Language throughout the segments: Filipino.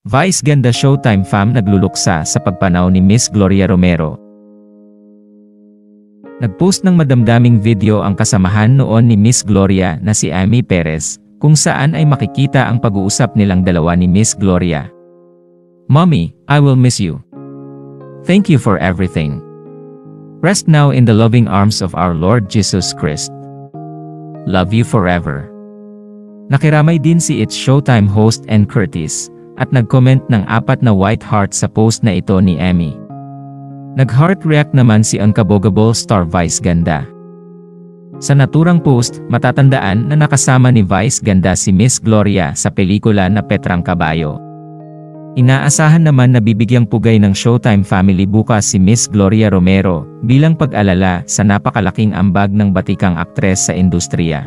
Vice ganda Showtime fam nagluluksa sa pagpanaw ni Miss Gloria Romero. Nagpost ng madamdaming video ang kasamahan noon ni Miss Gloria na si Amy Perez, kung saan ay makikita ang pag-uusap nilang dalawa ni Miss Gloria. "Mommy, I will miss you. Thank you for everything. Rest now in the loving arms of our Lord Jesus Christ. Love you forever." Nakiramay din si It's Showtime host Ann Curtis, at nag-comment ng 4 na white heart sa post na ito ni Amy. Nag-heart react naman si Unkabogable star Vice Ganda. Sa naturang post, matatandaan na nakasama ni Vice Ganda si Miss Gloria sa pelikula na Petrang Kabayo. Inaasahan naman na bibigyang pugay ng Showtime family bukas si Miss Gloria Romero bilang pag-alala sa napakalaking ambag ng batikang aktres sa industriya.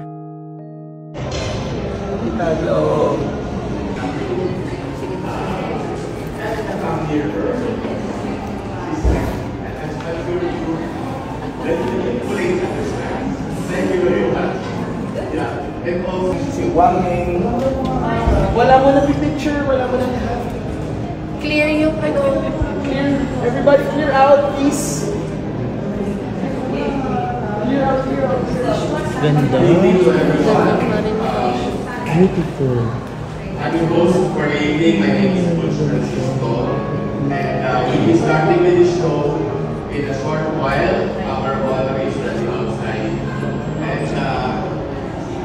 Wala mo na picture, wala mo na lahat. Clear yung ano. Clear, everybody clear out, please. Clear out, clear out. Ganda. Beautiful. Happy host for evening. My name is Butch Francisco, and we'll be starting with the show in a short while. Our honor is ready outside, and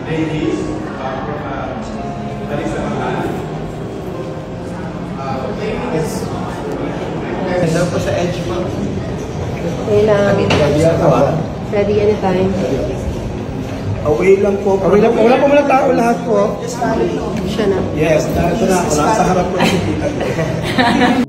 ladies from Marisa Mahan. Ganda po sa edge mo. Kailangan. Ready anytime. Away lang po. Away lang po. Wala po mga tao lahat po. Siya na. Yes, ito na ako. Nasa harap ko si Tita.